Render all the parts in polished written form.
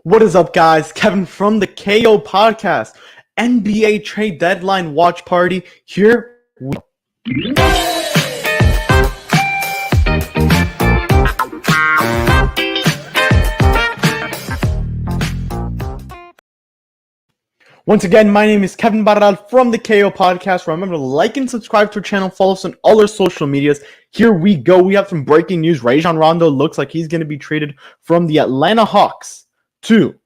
What is up, guys? Kevin from the KO Podcast. NBA trade deadline watch party. Here we go. Once again, my name is Kevin Barral from the KO Podcast. Remember to like and subscribe to our channel. Follow us on all our social medias. Here we go. We have some breaking news. Rajon Rondo looks like he's going to be traded from the Atlanta Hawks to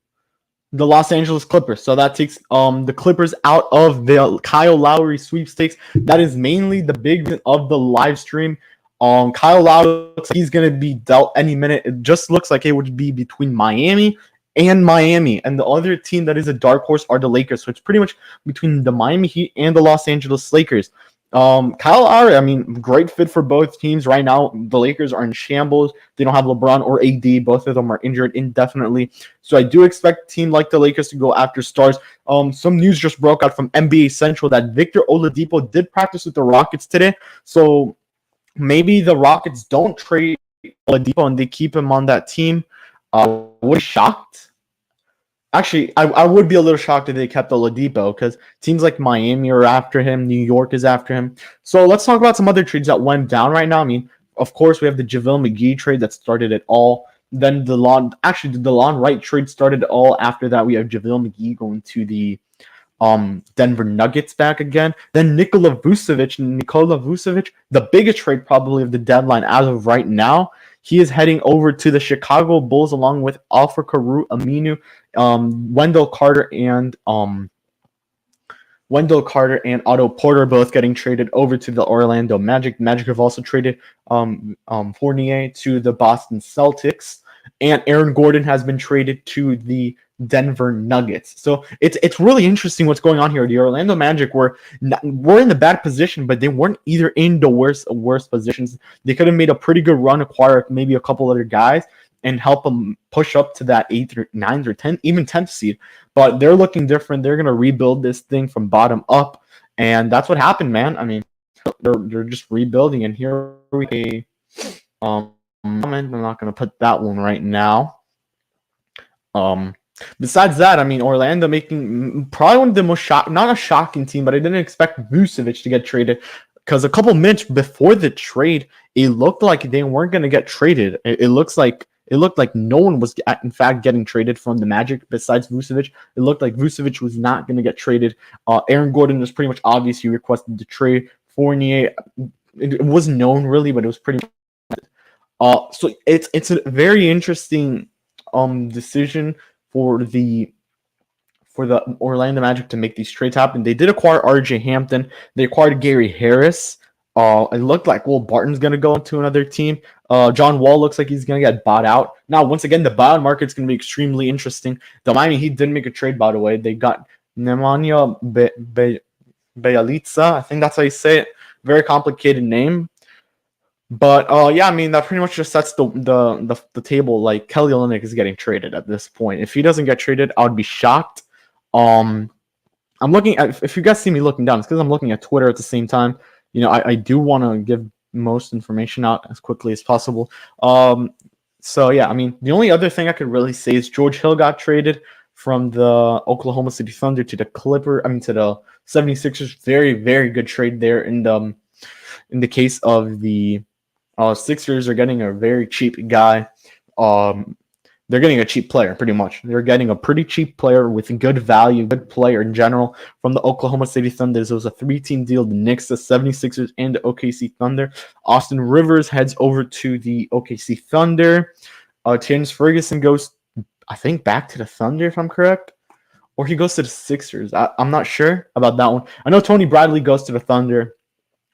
the Los Angeles Clippers. So that takes the Clippers out of the Kyle Lowry sweepstakes. That is mainly the big of the live stream. Kyle Lowry looks like he's going to be dealt any minute. It just looks like it would be between Miami. And the other team that is a dark horse are the Lakers. So it's pretty much between the Miami Heat and the Los Angeles Lakers. Kyle Lowry, I mean, great fit for both teams. Right now, the Lakers are in shambles. They don't have LeBron or AD. Both of them are injured indefinitely. So I do expect a team like the Lakers to go after stars. Some news just broke out from NBA Central that Victor Oladipo did practice with the Rockets today. So maybe the Rockets don't trade Oladipo and they keep him on that team. Was shocked. Actually, I would be a little shocked if they kept Oladipo because teams like Miami are after him. New York is after him. So let's talk about some other trades that went down right now. I mean, of course, we have the JaVale McGee trade that started it all. Then the DeLon Wright trade started it all. After that, we have JaVale McGee going to the Denver Nuggets back again. Then Nikola Vucevic, the biggest trade probably of the deadline as of right now. He is heading over to the Chicago Bulls along with Alfred Karu, Aminu, Wendell Carter, and Otto Porter both getting traded over to the Orlando Magic. Magic have also traded Fournier to the Boston Celtics, and Aaron Gordon has been traded to the Denver Nuggets. So it's really interesting what's going on here. The Orlando Magic were in the bad position, but they weren't either in the worst positions. They could have made a pretty good run, acquire maybe a couple other guys, and help them push up to that 8th or 9th or 10th, even 10th seed. But they're looking different. They're going to rebuild this thing from bottom up, and that's what happened, man. I mean, they're just rebuilding, and here we I'm not going to put that one right now. Besides that, I mean, Orlando making probably one of the most not a shocking team, but I didn't expect Vucevic to get traded because a couple minutes before the trade, it looked like they weren't going to get traded. It looked like no one was, in fact, getting traded from the Magic besides Vucevic. It looked like Vucevic was not going to get traded. Aaron Gordon was pretty much obvious. He requested the trade. Fournier, it wasn't known really, but it was pretty. So it's a very interesting decision for the Orlando Magic to make these trades happen. They did acquire R.J. Hampton. They acquired Gary Harris. It looked like Will Barton's going to go to another team. John Wall looks like he's going to get bought out. Now, once again, the buyout market's going to be extremely interesting. The Miami Heat didn't make a trade, by the way. They got Nemanja Bjelica. I think that's how you say it. Very complicated name. But yeah, I mean that pretty much just sets the table. Like Kelly Olynyk is getting traded at this point. If he doesn't get traded, I would be shocked. I'm looking at, if you guys see me looking down, it's because I'm looking at Twitter at the same time. You know, I do want to give most information out as quickly as possible. So yeah, I mean the only other thing I could really say is George Hill got traded from the Oklahoma City Thunder to the to the 76ers. Very, very good trade there in the case of the Sixers are getting a very cheap guy. They're getting a cheap player, pretty much. They're getting a pretty cheap player with good value, good player in general from the Oklahoma City Thunder. It was a 3-team deal, the Knicks, the 76ers, and the OKC Thunder. Austin Rivers heads over to the OKC Thunder. James Ferguson goes, I think, back to the Thunder, if I'm correct. Or he goes to the Sixers. I'm not sure about that one. I know Tony Bradley goes to the Thunder.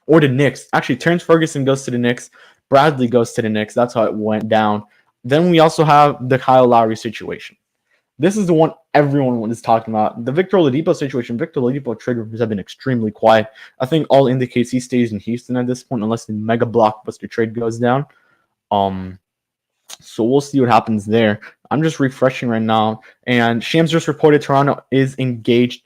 Or the Knicks. Actually, Terrence Ferguson goes to the Knicks. Bradley goes to the Knicks. That's how it went down. Then we also have the Kyle Lowry situation. This is the one everyone is talking about. The Victor Oladipo situation. Victor Oladipo trade rumors have been extremely quiet. I think all indicates he stays in Houston at this point unless the mega blockbuster trade goes down. So we'll see what happens there. I'm just refreshing right now. And Shams just reported Toronto is engaged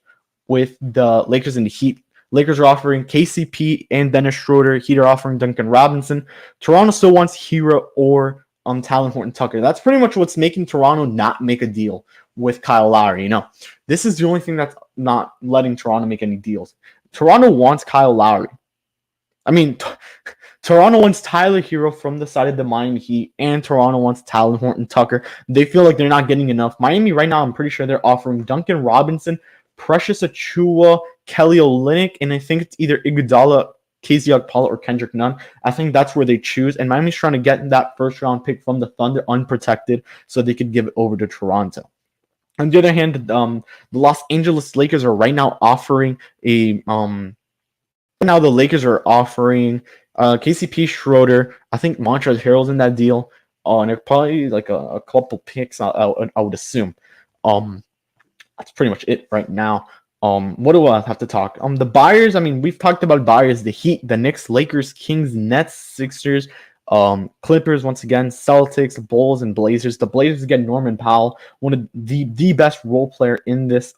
with the Lakers and the Heat. Lakers are offering KCP and Dennis Schroeder. Heat are offering Duncan Robinson. Toronto still wants Hero or Talon Horton-Tucker. That's pretty much what's making Toronto not make a deal with Kyle Lowry. You know, this is the only thing that's not letting Toronto make any deals. Toronto wants Kyle Lowry. I mean, Toronto wants Tyler Hero from the side of the Miami Heat, and Toronto wants Talon Horton-Tucker. They feel like they're not getting enough. Miami right now, I'm pretty sure they're offering Duncan Robinson, Precious Achiuwa, Kelly Olynyk, and I think it's either Iguodala, KZ Okpala, or Kendrick Nunn. I think that's where they choose. And Miami's trying to get that first-round pick from the Thunder unprotected so they could give it over to Toronto. On the other hand, the Los Angeles Lakers are right now offering KCP, Schroeder. I think Montrezl Harrell's in that deal. And probably like a couple picks, I would assume. That's pretty much it right now. What do I have to talk? The buyers, I mean, we've talked about buyers, the Heat, the Knicks, Lakers, Kings, Nets, Sixers, Clippers, once again, Celtics, Bulls, and Blazers. The Blazers get Norman Powell, one of the best role player in this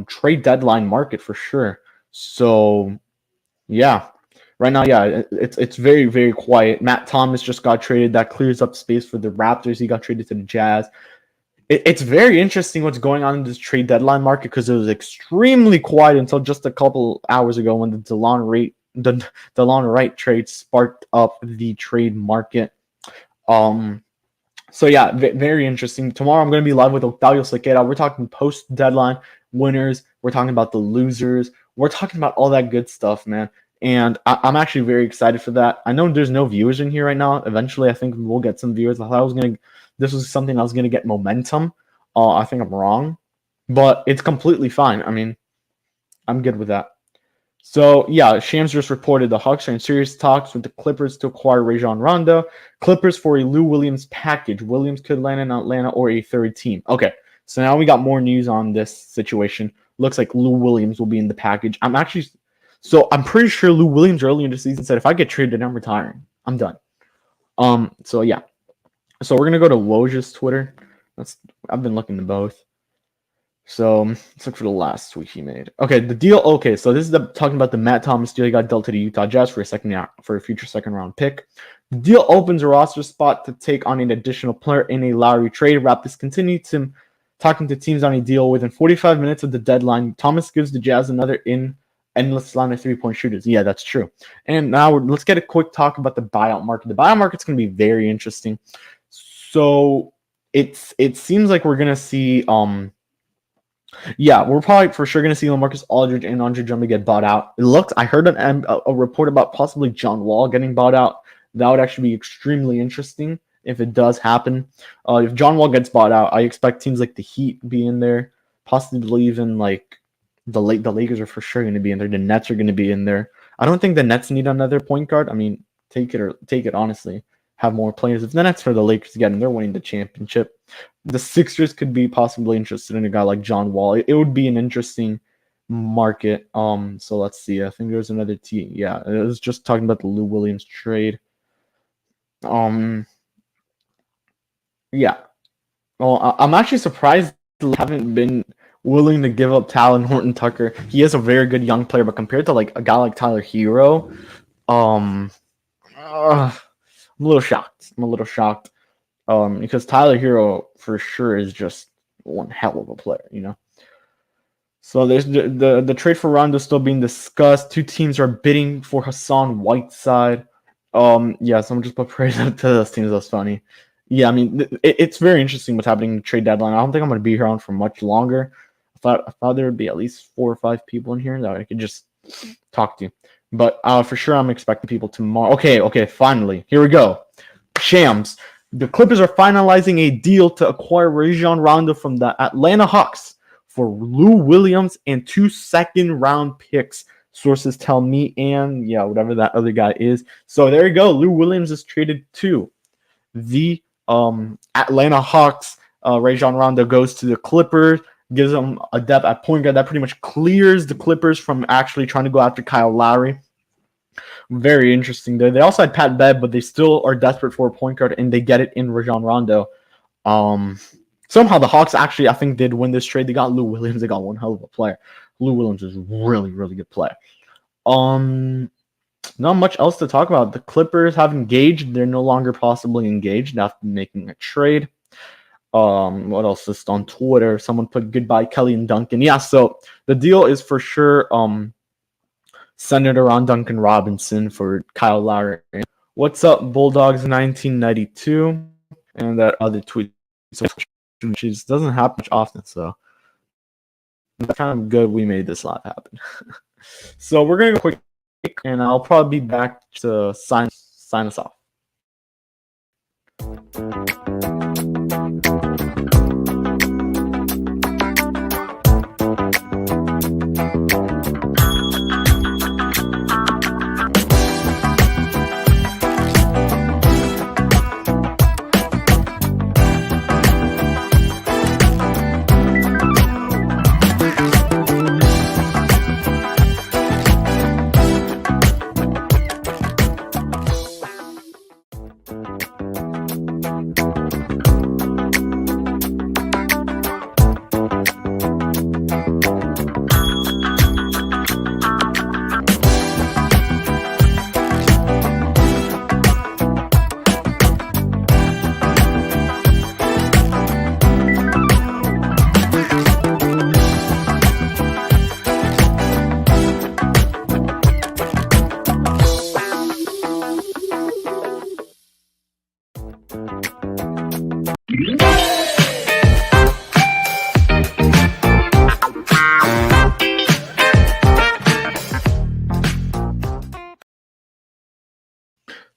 trade deadline market for sure. So yeah. Right now, yeah, it's very, very quiet. Matt Thomas just got traded. That clears up space for the Raptors. He got traded to the Jazz. It's very interesting what's going on in this trade deadline market because it was extremely quiet until just a couple hours ago when the DeLon Wright trade sparked up the trade market. So yeah, very interesting. Tomorrow I'm going to be live with Octavio Sequeira. We're talking post-deadline winners. We're talking about the losers. We're talking about all that good stuff, man. And I'm actually very excited for that. I know there's no viewers in here right now. Eventually, I think we'll get some viewers. I thought this was something I was going to get momentum. I think I'm wrong, but it's completely fine. I mean, I'm good with that. So, yeah, Shams just reported the Hawks are in serious talks with the Clippers to acquire Rajon Rondo. Clippers for a Lou Williams package. Williams could land in Atlanta or a third team. Okay, so now we got more news on this situation. Looks like Lou Williams will be in the package. I'm pretty sure Lou Williams earlier in the season said, if I get traded, I'm retiring. I'm done. So, yeah. So we're gonna go to Woj's Twitter. I've been looking to both. So let's look for the last tweet he made. Okay, the deal. Okay, so this is talking about the Matt Thomas deal. He got dealt to the Utah Jazz for a future second round pick. The deal opens a roster spot to take on an additional player in a Lowry trade. Raptors continue to talking to teams on a deal within 45 minutes of the deadline. Thomas gives the Jazz another endless line of three-point shooters. Yeah, that's true. And now let's get a quick talk about the buyout market. The buyout market's going to be very interesting. So it seems like we're going to see we're probably for sure going to see LaMarcus Aldridge and Andre Drummond get bought out. I heard a report about possibly John Wall getting bought out. That would actually be extremely interesting. if it does happen. If John Wall gets bought out, I expect teams like the Heat be in there, possibly even like the Lakers are for sure going to be in there. The Nets are going to be in there. I don't think the Nets need another point guard. I mean, take it honestly. Have more players. If the Nets or the Lakers get in, they're winning the championship. The Sixers could be possibly interested in a guy like John Wall. It would be an interesting market. So let's see. I think there's another team. Yeah, it was just talking about the Lou Williams trade. Yeah. Well, I'm actually surprised they haven't been willing to give up Talon Horton Tucker. He is a very good young player, but compared to like a guy like Tyler Hero, I'm a little shocked. Because Tyler Hero for sure is just one hell of a player. So there's the trade for Rondo still being discussed. Two teams are bidding for Hassan Whiteside. Yeah, someone just put praise up to those teams. That's funny. Yeah, I mean, it's very interesting what's happening in the trade deadline. I don't think I'm going to be here on for much longer. I thought there would be at least 4 or 5 people in here that I could just talk to. But for sure, I'm expecting people tomorrow. Okay, finally. Here we go. Shams. The Clippers are finalizing a deal to acquire Rajon Rondo from the Atlanta Hawks for Lou Williams and 2 second-round picks. Sources tell me, and yeah, whatever that other guy is. So there you go. Lou Williams is traded to the Atlanta Hawks. Rajon Rondo goes to the Clippers, gives them a depth at point guard that pretty much clears the Clippers from actually trying to go after Kyle Lowry. Very interesting there. They also had Pat Bev, but they still are desperate for a point guard, and they get it in Rajon Rondo. Somehow the Hawks actually, I think, did win this trade. They got Lou Williams. They got one hell of a player. Lou Williams is really, really good player. Not much else to talk about. The Clippers have engaged. They're no longer possibly engaged after making a trade. What else? Just on Twitter, someone put goodbye Kelly and Duncan. Yeah, so the deal is for sure centered around Duncan Robinson for Kyle Lowry. What's up, Bulldogs 1992? And that other tweet, which doesn't happen much often, so it's kind of good we made this live happen. So we're going to go quick, and I'll probably be back to sign us off.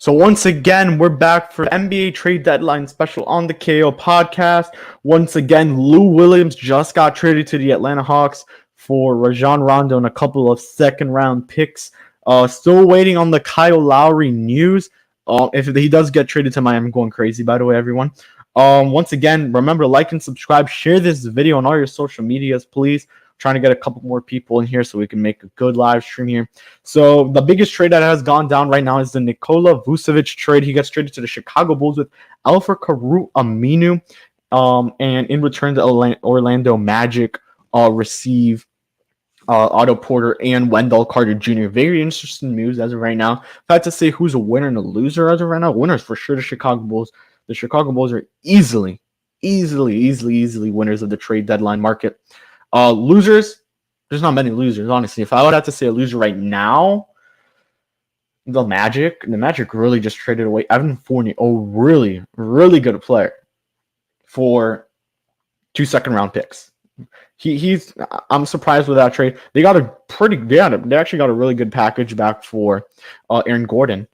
So once again, we're back for NBA trade deadline special on the KO podcast. Once again, Lou Williams just got traded to the Atlanta Hawks for Rajon Rondo and a couple of second-round picks. Still waiting on the Kyle Lowry news. If he does get traded to Miami, I'm going crazy, by the way, everyone. Once again, remember, like and subscribe. Share this video on all your social medias, please. Trying to get a couple more people in here so we can make a good live stream here. So the biggest trade that has gone down right now is the Nikola Vucevic trade. He gets traded to the Chicago Bulls with Al-Farouq Aminu. And in return, the Orlando Magic receive Otto Porter and Wendell Carter Jr. Very interesting news as of right now. If I had to say who's a winner and a loser as of right now, winners for sure the Chicago Bulls. The Chicago Bulls are easily winners of the trade deadline market. Losers, there's not many losers, honestly. If I would have to say a loser right now, the Magic really just traded away Evan Fournier, a really, really good player, for 2 second-round picks. I'm surprised with that trade. They actually got a really good package back for Aaron Gordon.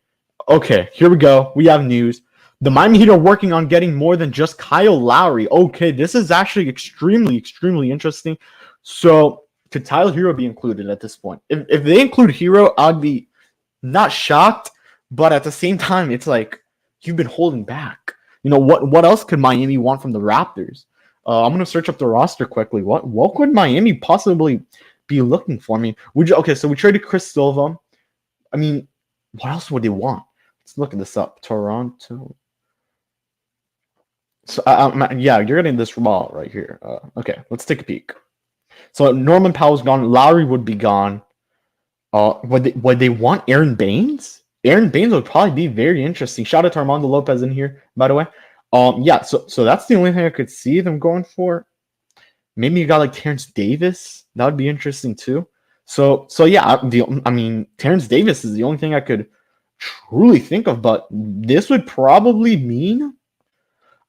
Okay, here we go. We have news. The Miami Heat are working on getting more than just Kyle Lowry. Okay, this is actually extremely, extremely interesting. So, could Tyler Hero be included at this point? If they include Hero, I'd be not shocked, but at the same time, it's like you've been holding back. What else could Miami want from the Raptors? I'm gonna search up the roster quickly. What could Miami possibly be looking for? I mean, so we traded Chris Silva. I mean, what else would they want? Let's look at this up. Toronto. So yeah, you're getting this raw right here. Okay, let's take a peek. So Norman Powell's gone. Lowry would be gone. Would they want Aaron Baines? Aaron Baines would probably be very interesting. Shout out to Armando Lopez in here, by the way. Yeah. So that's the only thing I could see them going for. Maybe you got like Terrence Davis. That would be interesting too. So yeah. I mean, Terrence Davis is the only thing I could truly think of. But this would probably mean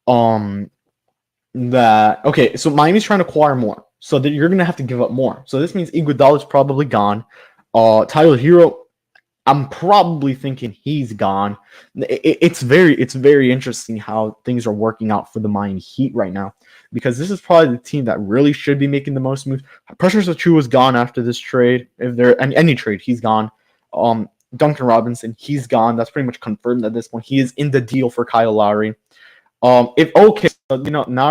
that okay. So Miami's trying to acquire more. So that you're gonna have to give up more. So this means Iguodala's probably gone. Tyler Hero, I'm probably thinking he's gone. It's very interesting how things are working out for the Miami Heat right now, because this is probably the team that really should be making the most moves. Precious Achiuwa is gone after this trade. If there any trade, he's gone. Duncan Robinson, he's gone. That's pretty much confirmed at this point. He is in the deal for Kyle Lowry. Now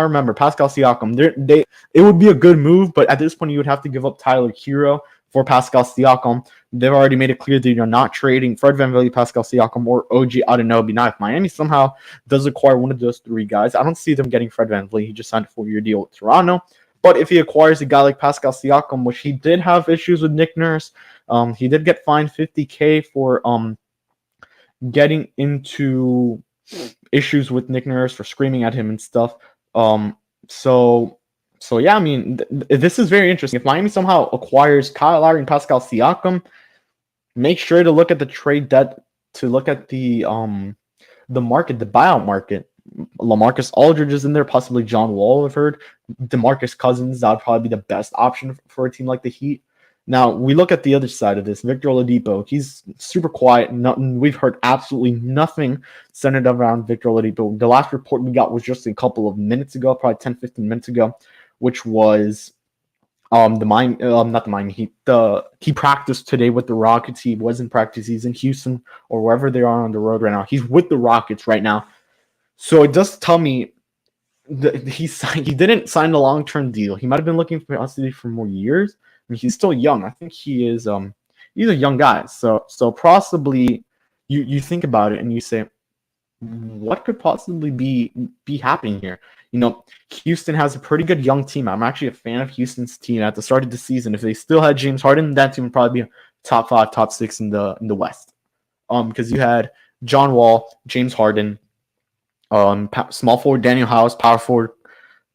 remember Pascal Siakam. It would be a good move, but at this point you would have to give up Tyler Hero for Pascal Siakam. They've already made it clear that you're not trading Fred VanVleet, Pascal Siakam, or OG Anunoby. Now, if Miami somehow does acquire one of those three guys, I don't see them getting Fred VanVleet. He just signed a 4-year deal with Toronto. But if he acquires a guy like Pascal Siakam, which he did have issues with Nick Nurse, he did get fined $50,000 for getting into issues with Nick Nurse for screaming at him and stuff. So yeah, I mean, this is very interesting. If Miami somehow acquires Kyle Lowry and Pascal Siakam, make sure to look at the trade debt, to look at the market, the buyout market. LaMarcus Aldridge is in there, possibly John Wall, I've heard. DeMarcus Cousins, that would probably be the best option for a team like the Heat. Now, we look at the other side of this. Victor Oladipo, he's super quiet. We've heard absolutely nothing centered around Victor Oladipo. The last report we got was just a couple of minutes ago, probably 10, 15 minutes ago, which was not the Miami Heat. He practiced today with the Rockets. He was in practice. He's in Houston or wherever they are on the road right now. He's with the Rockets right now. So it does tell me that he didn't sign a long-term deal. He might have been looking for custody for more years. I mean, he's still young. I think he is he's a young guy. So possibly you think about it and you say, what could possibly be happening here? Houston has a pretty good young team. I'm actually a fan of Houston's team at the start of the season. If they still had James Harden, that team would probably be top 5, top 6 in the West. Because you had John Wall, James Harden, small forward Daniel House, power forward,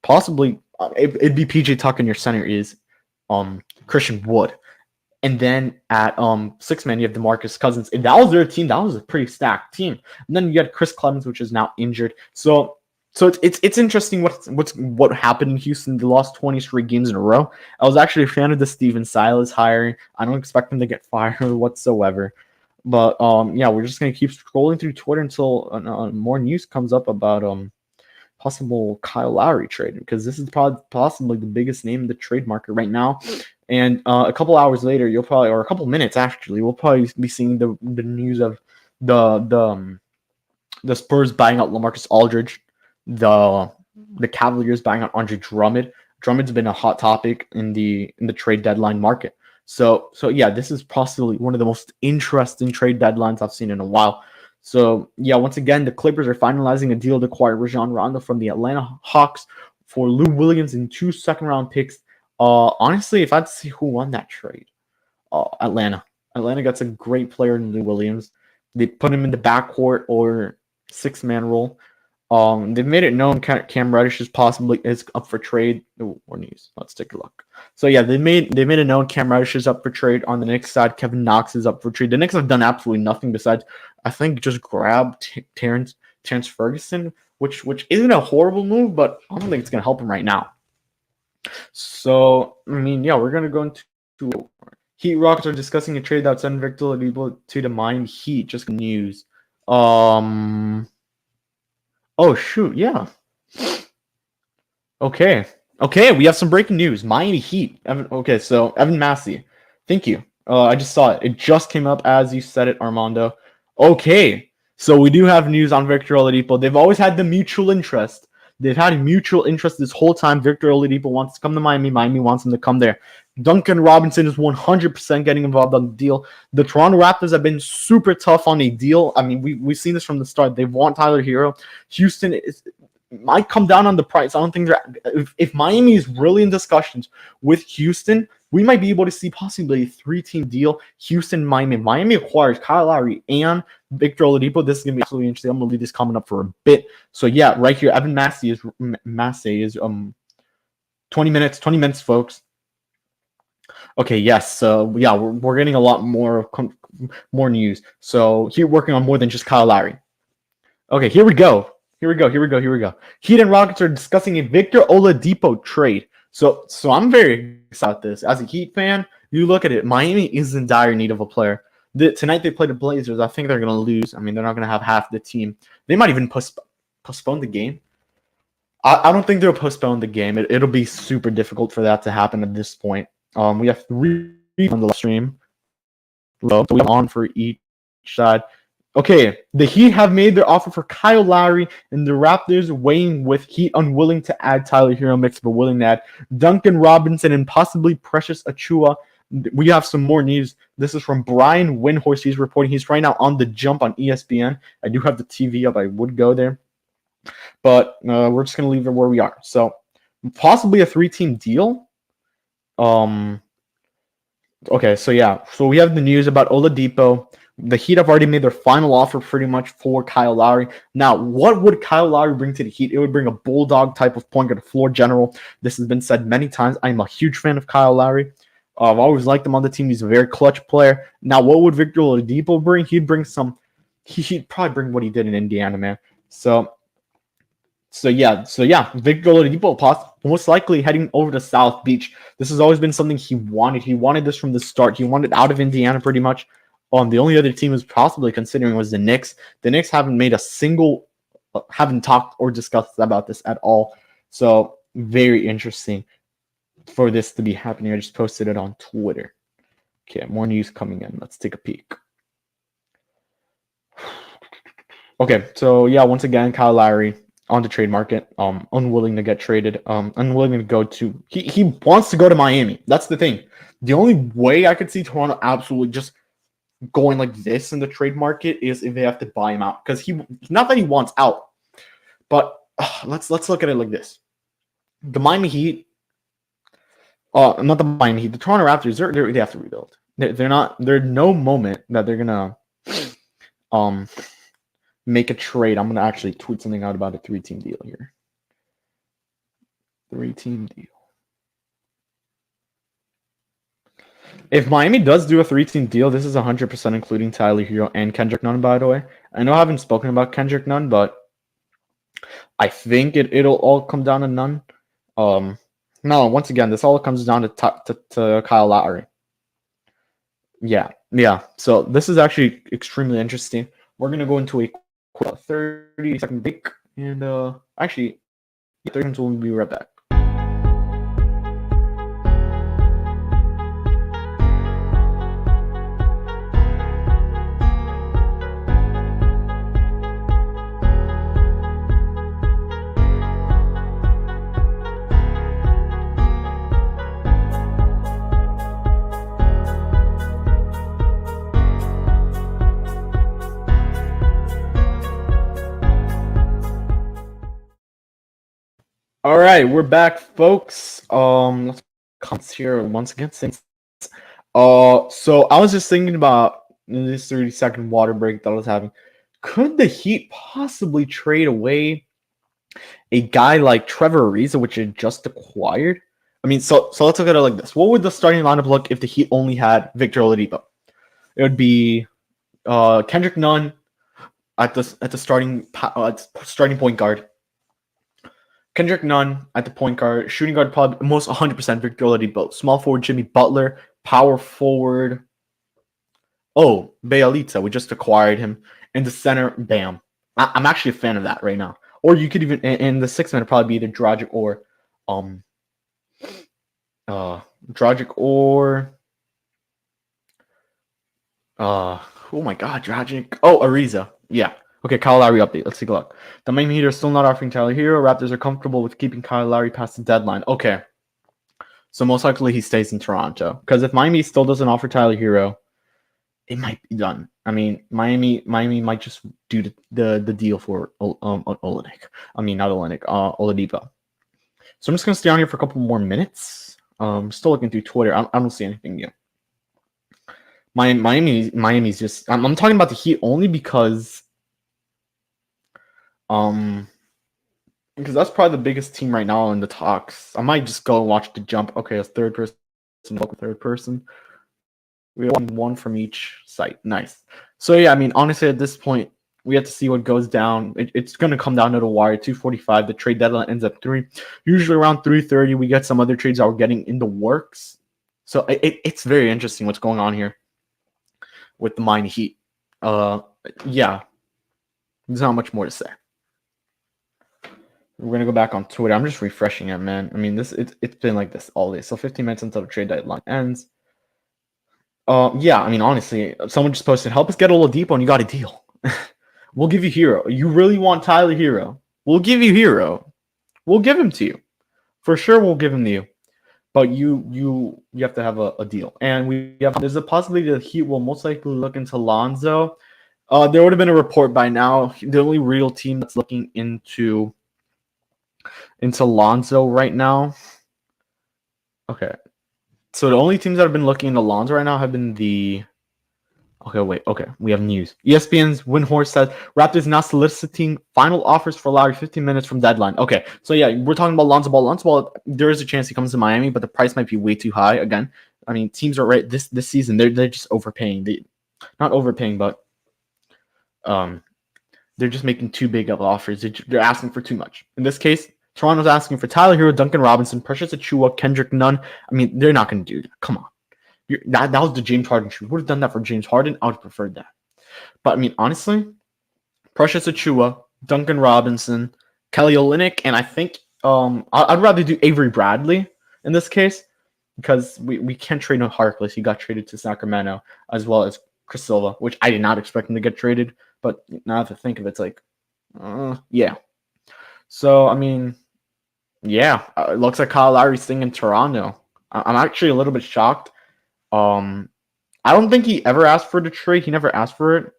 possibly it'd be PJ Tucker, and your center is Christian Wood. And then at 6-man, you have DeMarcus Cousins. If that was their team, that was a pretty stacked team. And then you had Chris Clemens, which is now injured. So it's interesting what happened in Houston. They lost 20 straight games in a row. I was actually a fan of the Steven Silas hiring. I don't expect him to get fired whatsoever. But yeah, we're just gonna keep scrolling through Twitter until more news comes up about possible Kyle Lowry trade, because this is possibly the biggest name in the trade market right now. And a couple hours later, or a couple minutes actually, we'll probably be seeing the news of the Spurs buying out LaMarcus Aldridge, the Cavaliers buying out Andre Drummond. Drummond's been a hot topic in the trade deadline market. So yeah, this is possibly one of the most interesting trade deadlines I've seen in a while. So yeah, once again, the Clippers are finalizing a deal to acquire Rajon Rondo from the Atlanta Hawks for Lou Williams and 2 second-round picks. Honestly, if I had to see who won that trade, Atlanta. Atlanta gets a great player in Lou Williams. They put him in the backcourt or 6-man role. They've made it known Cam Reddish is up for trade. More news. Let's take a look. So yeah, they made it known Cam Reddish is up for trade. On the Knicks side, Kevin Knox is up for trade. The Knicks have done absolutely nothing besides, I think, just grab Terrence Ferguson, which isn't a horrible move, but I don't think it's gonna help him right now. So I mean, yeah, we're gonna go into Heat. Rockets are discussing a trade that would send Victor Oladipo to the Miami Heat. Just news. Oh shoot, yeah. Okay. Okay, we have some breaking news. Miami Heat. Okay, so Evan Massey. Thank you. I just saw it. It just came up as you said it, Armando. Okay. So we do have news on Victor Oladipo. They've always had the mutual interest. They've had mutual interest this whole time. Victor Oladipo wants to come to Miami. Miami wants him to come there. Duncan Robinson is 100% getting involved on the deal. The Toronto Raptors have been super tough on a deal. I mean, we've seen this from the start. They want Tyler Hero. Houston might come down on the price. I don't think if Miami is really in discussions with Houston, we might be able to see possibly a 3-team deal. Houston, Miami. Miami acquires Kyle Lowry and Victor Oladipo. This is going to be absolutely interesting. I'm going to leave this comment up for a bit. So yeah, right here, Evan Massey is 20 minutes, folks. Okay, yes. So yeah, we're getting a lot more news. So here, working on more than just Kyle Lowry. Okay, here we go. Heat and Rockets are discussing a Victor Oladipo trade. So I'm very excited about this. As a Heat fan, you look at it, Miami is in dire need of a player. Tonight they play the Blazers. I think they're going to lose. I mean, they're not going to have half the team. They might even postpone the game. I don't think they'll postpone the game. It'll be super difficult for that to happen at this point. We have 3 on the live stream. So we have on for each side. Okay, the Heat have made their offer for Kyle Lowry, and the Raptors weighing with Heat unwilling to add Tyler Hero mix, but willing to add Duncan Robinson and possibly Precious Achiuwa. We have some more news. This is from Brian Windhorst. He's reporting. He's right now on the jump on ESPN. I do have the TV up. I would go there, but we're just going to leave it where we are. So possibly a 3-team deal. Okay, so yeah. So we have the news about Oladipo. The Heat have already made their final offer pretty much for Kyle Lowry. Now, what would Kyle Lowry bring to the Heat? It would bring a bulldog type of point guard, floor general. This has been said many times. I'm a huge fan of Kyle Lowry. I've always liked him on the team. He's a very clutch player. Now, what would Victor Oladipo bring? He'd bring some. He'd probably bring what he did in Indiana, man. So yeah. Victor Oladipo most likely heading over to South Beach. This has always been something he wanted. He wanted this from the start. He wanted out of Indiana pretty much. The only other team was possibly considering was the Knicks. The Knicks haven't talked or discussed about this at all. So very interesting for this to be happening. I just posted it on Twitter. Okay, more news coming in. Let's take a peek. Okay, so yeah, once again, Kyle Lowry on the trade market, unwilling to get traded, unwilling to go to. He wants to go to Miami. That's the thing. The only way I could see Toronto absolutely just going like this in the trade market is if they have to buy him out, because not that he wants out, but let's look at it like this: the Miami Heat, not the Miami Heat, the Toronto Raptors, they have to rebuild. There's no moment that they're gonna make a trade. I'm gonna actually tweet something out about a 3-team deal here. 3-team deal. If Miami does do a 3-team deal, this is 100% including Tyler Hero and Kendrick Nunn, by the way. I know I haven't spoken about Kendrick Nunn, but I think it'll all come down to Nunn. No, once again, this all comes down to Kyle Lowry. Yeah. So this is actually extremely interesting. We're going to go into a 30-second break, and actually, 30 seconds, we'll be right back. All right, we're back, folks. Let's come here once again. So I was just thinking about this 30-second water break that I was having. Could the Heat possibly trade away a guy like Trevor Ariza, which it just acquired? I mean, so let's look at it like this. What would the starting lineup look if the Heat only had Victor Oladipo? It would be Kendrick Nunn at the starting point guard. Kendrick Nunn at the point guard, shooting guard probably almost 100% Victor Oladipo. Small forward Jimmy Butler, power forward. Oh, Bayalita, we just acquired him. In the center, Bam. I'm actually a fan of that right now. Or you could even in the 6th minute probably be either Dragic or um Dragic or oh my god, Dragic. Oh, Ariza. Yeah. Okay, Kyle Lowry update. Let's take a look. The Miami Heat are still not offering Tyler Hero. Raptors are comfortable with keeping Kyle Lowry past the deadline. Okay. So most likely he stays in Toronto. Because if Miami still doesn't offer Tyler Hero, it might be done. I mean, Miami might just do the deal for Olenek. I mean, not Olenek, Oladipo. So I'm just gonna stay on here for a couple more minutes. Still looking through Twitter. I don't see anything new. Miami's just. I'm talking about the Heat only because that's probably the biggest team right now in the talks. I might just go and watch the jump. Okay, it's third person. We have one from each site. Nice. So yeah, I mean, honestly, at this point, we have to see what goes down. It's going to come down to the wire. 2:45. The trade deadline ends at 3. Usually around 3:30, we get some other trades that we're getting in the works. So it's very interesting what's going on here with the Miami Heat. Yeah, there's not much more to say. We're gonna go back on Twitter. I'm just refreshing it, man. I mean, it's been like this all day. So 15 minutes until the trade deadline ends. Yeah, I mean, honestly, someone just posted, help us get Oladipo and you got a deal. We'll give you Hero. You really want Tyler Hero? We'll give you Hero. We'll give him to you. For sure, we'll give him to you. But you have to have a deal. And there's a possibility that Heat will most likely look into Lonzo. There would have been a report by now. The only real team that's looking into Lonzo right now. Okay. So the only teams that have been looking into Lonzo right now have been the. Okay, we have news. ESPN's Windhorst says Raptors now soliciting final offers for Lowry 15 minutes from deadline. Okay, so yeah, we're talking about Lonzo Ball. Lonzo Ball, there is a chance he comes to Miami, but the price might be way too high. Again, I mean, teams are right this season. They're just overpaying. Not overpaying, but they're just making too big of offers. They're asking for too much. In this case, Toronto's asking for Tyler Hero, Duncan Robinson, Precious Achiuwa, Kendrick Nunn. I mean, they're not going to do that. Come on. That was the James Harden trade. Would have done that for James Harden. I would have preferred that. But I mean, honestly, Precious Achiuwa, Duncan Robinson, Kelly Olynyk, and I think I'd rather do Avery Bradley in this case because we can't trade no Harkless. He got traded to Sacramento, as well as Chris Silva, which I did not expect him to get traded. But now to think of it, it's like, yeah. So I mean, yeah, it looks like Kyle Lowry's staying in Toronto. I'm actually a little bit shocked. I don't think he ever asked for the trade. He never asked for it.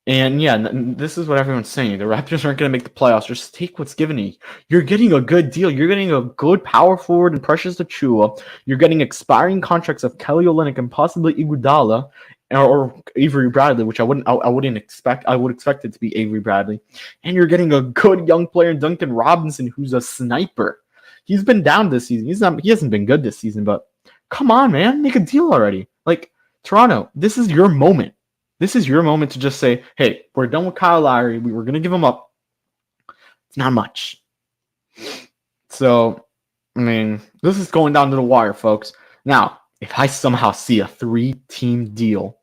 And yeah, this is what everyone's saying. The Raptors aren't going to make the playoffs. Just take what's given you. You're getting a good deal. You're getting a good power forward and Precious Achiuwa. You're getting expiring contracts of Kelly Olynyk and possibly Iguodala or Avery Bradley, which I wouldn't expect. I would expect it to be Avery Bradley. And you're getting a good young player, Duncan Robinson, who's a sniper. He's been down this season. He hasn't been good this season, but come on, man, make a deal already. Like, Toronto, this is your moment. This is your moment to just say, hey, we're done with Kyle Lowry. We were going to give him up. It's not much. So, I mean, this is going down to the wire, folks. Now, if I somehow see a 3-team deal.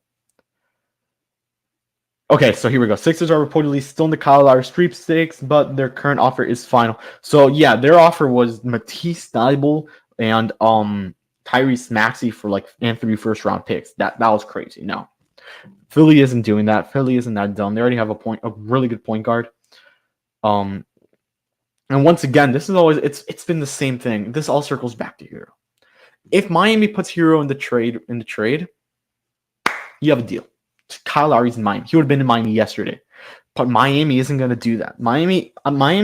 Okay, so here we go. Sixers are reportedly still in the Kyle Lowry sweepstakes, but their current offer is final. So, yeah, their offer was Matisse Thybulle and Tyrese Maxey for and 3 first-round picks. That was crazy. No. Philly isn't doing that. Philly isn't that dumb. They already have a really good point guard. And once again, this is always it's been the same thing. This all circles back to Hero. If Miami puts Hero in the trade, you have a deal. Kyle Lowry's in Miami. He would have been in Miami yesterday. But Miami isn't going to do that. Miami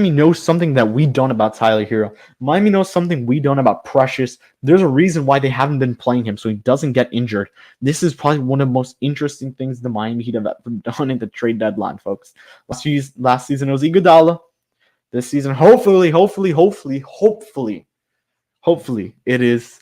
knows something that we don't about Tyler Hero. Miami knows something we don't about Precious. There's a reason why they haven't been playing him, so he doesn't get injured. This is probably one of the most interesting things the Miami Heat have ever done in the trade deadline, folks. Last season it was Iguodala. This season, hopefully, it is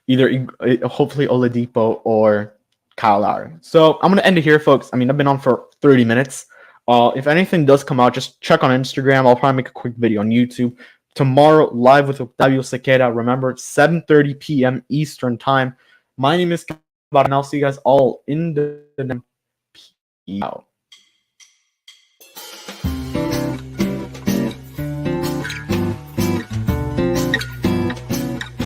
either hopefully Oladipo or Kyle Lowry. So I'm going to end it here, folks. I mean, I've been on for 30 minutes. If anything does come out, just check on Instagram. I'll probably make a quick video on YouTube. Tomorrow, live with Octavio Sequeira. Remember, it's 7:30 p.m. Eastern Time. My name is Kevin, and I'll see you guys all in the